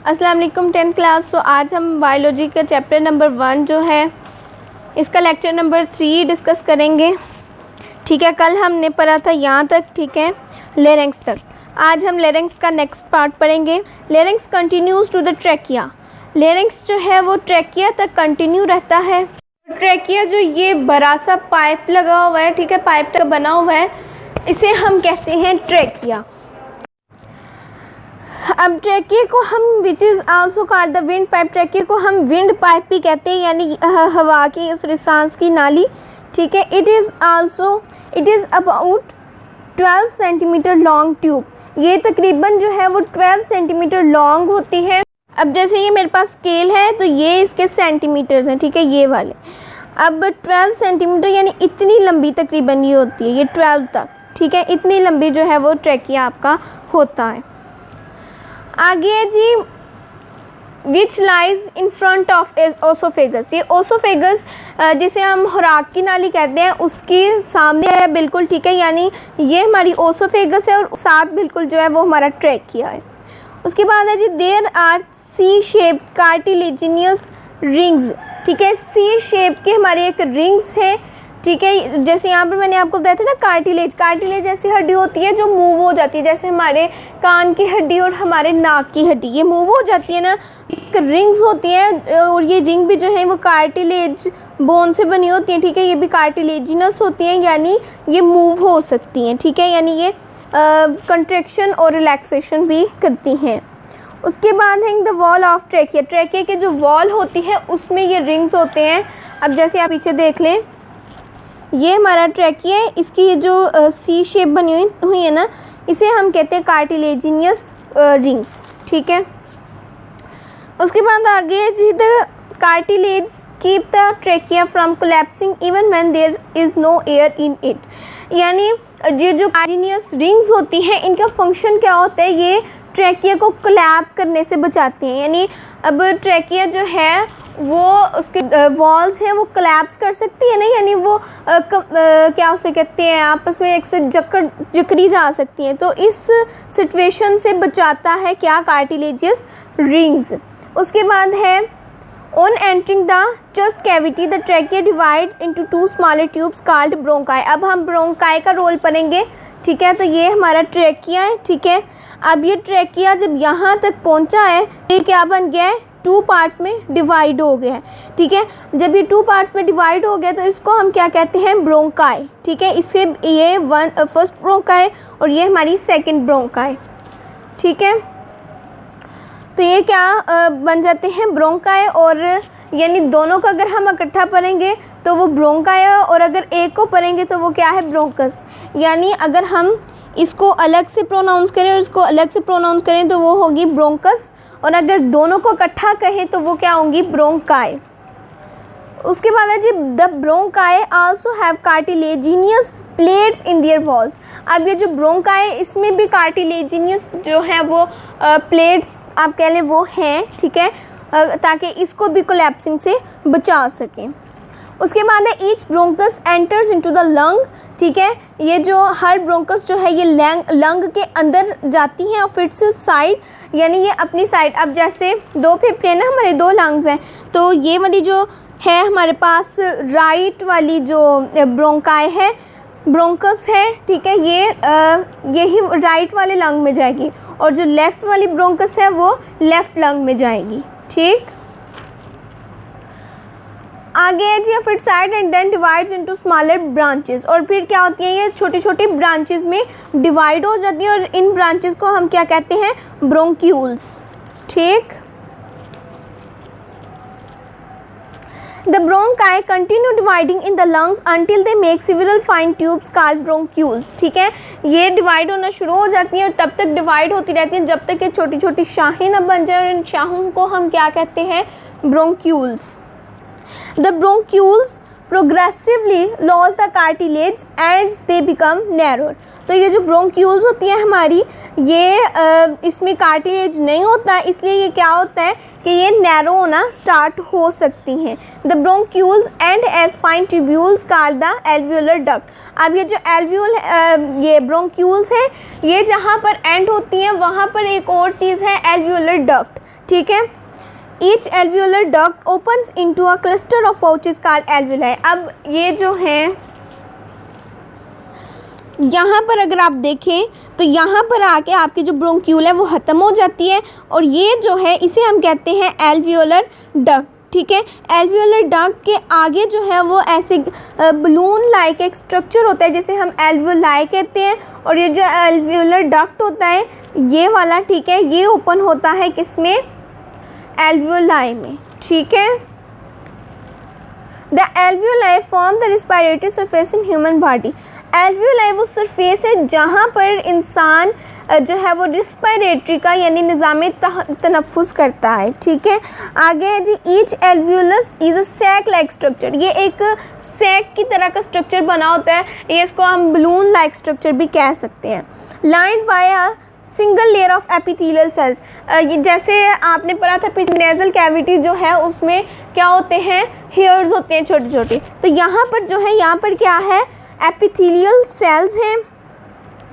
अस्सलाम वालेकुम 10th class. तो आज हम बायोलॉजी का चैप्टर नंबर 1 जो है इसका लेक्चर नंबर 3 डिस्कस करेंगे। ठीक है, कल हमने पढ़ा था यहाँ तक, ठीक है, लेरेंक्स तक। आज हम लेरेंक्स का नेक्स्ट पार्ट पढ़ेंगे। Larynx continues to the trachea. Larynx जो है वो ट्रैकिया तक कंटिन्यू रहता है। ट्रैकिया जो ये बड़ा सा पाइप लगा हुआ है, ठीक है, पाइप तक बना हुआ है, इसे हम कहते हैं ट्रैकिया। अब ट्रैकिया को हम which is also called the wind pipe, trachea को हम विंड पाइप भी कहते हैं, यानी हवा की सांस की नाली। ठीक है, it is about 12 centimetre long tube. ये तकरीबन जो है वो 12 सेंटीमीटर लॉन्ग होती है। अब जैसे ये मेरे पास स्केल है तो ये इसके सेंटीमीटर्स हैं, ठीक है, ये वाले। अब 12 सेंटीमीटर यानी इतनी लंबी तकरीबन ये होती है, ये 12 तक, ठीक है, इतनी लंबी जो है वो ट्रैकिया आपका होता है। आगे है जी, which lies in front of oesophagus. ये ओसोफेगस जिसे हम खुराक की नाली कहते हैं उसके सामने है बिल्कुल, ठीक है, यानी ये हमारी ओसोफेगस है और साथ बिल्कुल जो है वो हमारा ट्रैकिया है। उसके बाद है जी, there are C shaped cartilaginous rings. ठीक है, सी शेप के हमारे एक रिंग्स हैं, ठीक है, जैसे यहाँ पर मैंने आपको बताया था ना, कार्टिलेज ऐसी हड्डी होती है जो मूव हो जाती है, जैसे हमारे कान की हड्डी और हमारे नाक की हड्डी ये मूव हो जाती है ना, एक रिंग्स होती हैं, और ये रिंग भी जो है वो कार्टिलेज बोन से बनी होती हैं, ठीक है, ये भी कार्टिलेजिनस होती हैं, यानी ये मूव हो सकती हैं, ठीक है, यानी ये कंट्रैक्शन और रिलैक्सेशन भी करती हैं। उसके बाद है the wall of trachea. Trachea के जो वॉल होती है उसमें ये रिंग्स होते हैं। अब जैसे आप पीछे देख लें, ये हमारा ट्रैकिया है, इसकी ये जो सी शेप बनी हुई है ना, इसे हम कहते हैं कार्टिलेजिनियस रिंग्स, ठीक है। उसके बाद आगे जी, the cartilage keep the trachea from collapsing even when there is no air in it. यानी ये जो कार्टिलेजिनियस रिंग्स होती हैं इनका फंक्शन क्या होता है, ये ट्रैकिया को कोलैप करने से बचाती हैं। यानी अब ट्रैकिया जो है वो उसके वॉल्स हैं वो कोलैप्स कर सकती है नहीं, यानी वो क्या उसे कहते हैं, आपस में एक से जकड़ी जा सकती हैं, तो इस सिचुएशन से बचाता है क्या, कार्टिलेजियस रिंग्स। उसके बाद है, on entering the chest cavity the trachea divides into 2 smaller tubes called bronchi. अब हम ब्रोंकाई का रोल पढ़ेंगे, ठीक है, तो ये हमारा ट्रैकिया है, ठीक है। अब ये ट्रैकिया जब यहाँ तक पहुँचा है ये क्या बन गया है, 2 पार्ट्स में डिवाइड हो गया है, ठीक है। जब ये 2 पार्ट्स में डिवाइड हो गया तो इसको हम क्या कहते हैं, ब्रोंकाई, ठीक है। इससे ये फर्स्ट ब्रोंकाई और ये हमारी सेकंड ब्रोंकाई, ठीक है। तो ये क्या बन जाते हैं, ब्रोंकाई, और यानी दोनों को अगर हम इकट्ठा पढ़ेंगे तो वो ब्रोंकाई है, और अगर एक को पढ़ेंगे तो वो क्या है, ब्रोंकस। यानी अगर हम इसको अलग से प्रोनाउंस करें और इसको अलग से प्रोनाउंस करें तो वो होगी ब्रोंकस, और अगर दोनों को इकट्ठा कहें तो वो क्या होंगी, ब्रोंकाई। उसके बाद है जी, the bronchi also have cartilaginous plates in their walls. अब ये जो ब्रोंकाई इसमें भी कार्टिलेजिनियस जो है वो प्लेट्स आप कह लें वो हैं, ठीक है, ताकि इसको भी कोलैप्सिंग से बचा सकें। उसके बाद है, each bronchus enters into the lung. ठीक है, ये जो हर ब्रोंकस जो है ये लंग के अंदर जाती हैं और फिर से साइड, यानी ये अपनी साइड। अब जैसे 2 फेफड़े हैं ना, हमारे 2 लंग्स हैं, तो ये वाली जो है हमारे पास राइट वाली जो ब्रोंकाई है, ब्रोंकस है, ठीक है, ये यही राइट वाले लंग में जाएगी, और जो लेफ़्ट वाली ब्रोंकस है वो लेफ़्ट लंग में जाएगी, ठीक। आगे है जी, फिर side and then divides into smaller branches. और फिर क्या होती हैं, ये छोटी छोटी ब्रांचेस में डिवाइड हो जाती हैं, और इन ब्रांचेस को हम क्या कहते हैं, ब्रोंक्यूल्स, ठीक। The bronchi continue dividing in the lungs until they make several fine tubes called bronchioles। ठीक है, ये डिवाइड होना शुरू हो जाती हैं और तब तक डिवाइड होती रहती हैं जब तक ये छोटी छोटी शाखें ना बन जाए, और इन शाखों को हम क्या कहते हैं, bronchioles. The bronchioles progressively lose the cartilage as they become narrow। तो ये जो ब्रोंक्यूल्स होती हैं हमारी, ये इसमें कार्टिलेज नहीं होता, इसलिए ये क्या होता है कि ये नैरो होना स्टार्ट हो सकती हैं। The bronchioles and as fine tubules called the alveolar duct. अब ये जो एल्वियोल ये ब्रोंक्यूल्स हैं, ये जहाँ पर एंड होती हैं वहाँ पर एक और चीज़ है एल्वियोलर डक्ट। ठीक है। Each alveolar duct opens into a cluster of pouches called alveoli. अब ये जो है यहाँ पर अगर आप देखें तो यहाँ पर आके आपकी जो ब्रोंक्यूल है वो ख़त्म हो जाती है और ये जो है इसे हम कहते हैं एल्वियोलर डक्ट, ठीक है। एल्वियोलर डक्ट के आगे जो है वो ऐसे बलून लाइक एक स्ट्रक्चर होता है जिसे हम एल्वियोलाई कहते हैं और ये जो एल्वियोलर डक्ट होता है ये वाला, ठीक है, ये ओपन होता है किसमें, एल्वियोलाई में, ठीक है। The alveoli form the respiratory surface in human body. Alveoli वो सरफेस है जहाँ पर इंसान जो है वो रिस्पिरेटरी का यानी निज़ाम तनफ़ुस करता है, ठीक है। आगे है जी, each alveolus is a sac like structure. ये एक सैक की तरह का स्ट्रक्चर बना होता है, ये इसको हम बलून लाइक स्ट्रक्चर भी कह सकते हैं। Lined by a single layer of epithelial cells. ये जैसे आपने पढ़ा था नेज़ल कैविटी जो है उसमें क्या होते हैं, हेयर्स होते हैं छोटे छोटे, तो यहाँ पर जो है यहाँ पर क्या है, एपिथेलियल सेल्स हैं।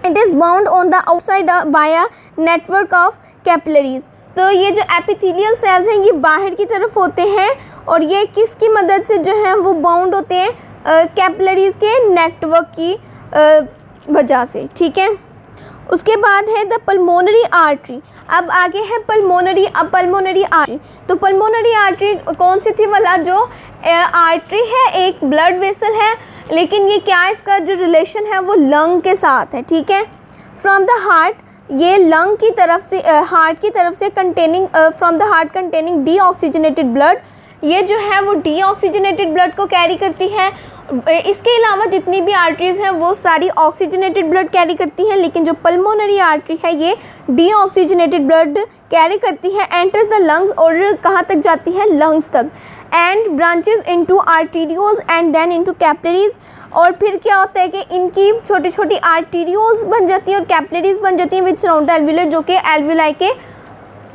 It is bound on the outside by a network of capillaries. तो ये जो एपिथेलियल सेल्स हैं ये बाहर की तरफ होते हैं और ये किसकी मदद से जो है वो बाउंड होते हैं, कैपिलरीज के नेटवर्क की वजह से, ठीक है। उसके बाद है द पल्मोनरी आर्टरी। अब आगे है पल्मोनरी आर्टरी। तो पल्मोनरी आर्टरी कौन सी थी वाला, जो आर्टरी है एक ब्लड वेसल है, लेकिन ये क्या है, इसका जो रिलेशन है वो लंग के साथ है, ठीक है। फ्रॉम द हार्ट, ये लंग की तरफ से हार्ट की तरफ से containing from the heart containing deoxygenated blood, ये जो है वो डीऑक्सीजनेटेड ब्लड को कैरी करती है। इसके अलावा जितनी भी आर्टरीज हैं वो सारी ऑक्सीजनेटेड ब्लड कैरी करती हैं, लेकिन जो पल्मोनरी आर्टरी है ये डीऑक्सीजनेटेड ब्लड कैरी करती है। एंटर्स द लंग्स, और कहाँ तक जाती है, लंग्स तक। And branches into arterioles and then into capillaries. और फिर क्या होता है कि इनकी छोटी छोटी आर्टीरियोल्स बन जाती हैं और कैपिलरीज बन जाती हैं विच सराउंड एल्वियोलाई, जो कि एल्वियोलाई के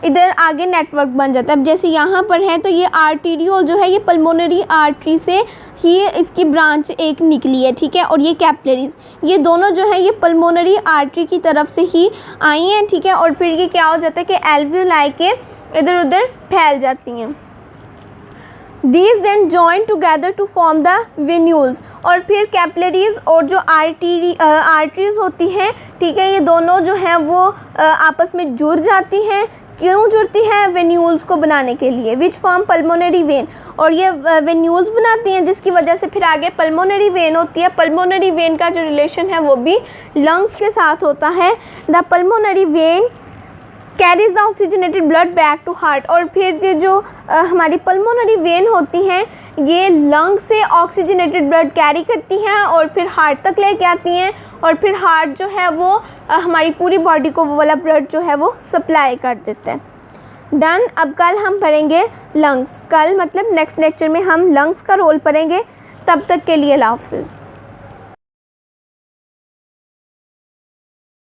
इधर आगे नेटवर्क बन जाता है। अब जैसे यहाँ पर है तो ये आर्टीरियोल जो है ये पल्मोनरी आर्टरी से ही इसकी ब्रांच एक निकली है, ठीक है। और ये कैपिलरीज, ये दोनों जो है ये पल्मोनरी आर्टरी की तरफ से ही आई हैं, ठीक है। और फिर ये क्या हो जाता है कि एल्वियोलाई के इधर उधर फैल जाती हैं। These then join together to form the venules। और फिर कैपिलरीज और जो आर्टरीज होती हैं, ठीक है, ये दोनों जो हैं वो आपस में जुड़ जाती हैं। क्यों जुड़ती हैं, वेन्यूल्स को बनाने के लिए, विच फॉर्म पल्मोनरी वेन। और ये वेन्यूल्स बनाती हैं जिसकी वजह से फिर आगे पल्मोनरी वेन होती है। पल्मोनरी वेन का जो रिलेशन है वो भी लंग्स के साथ होता है। The pulmonary vein carries the oxygenated blood back to heart. और फिर जो हमारी पल्मोनरी वेन होती हैं ये लंग से ऑक्सीजनेटेड ब्लड कैरी करती हैं और फिर हार्ट तक लेके आती हैं और फिर हार्ट जो है वो हमारी पूरी बॉडी को वो वाला ब्लड जो है वो सप्लाई कर देता है। डन। अब कल हम पढ़ेंगे लंग्स। कल मतलब नेक्स्ट लेक्चर में हम लंग्स का रोल पढ़ेंगे। तब तक के लिए अल्लाह हाफ़िज़।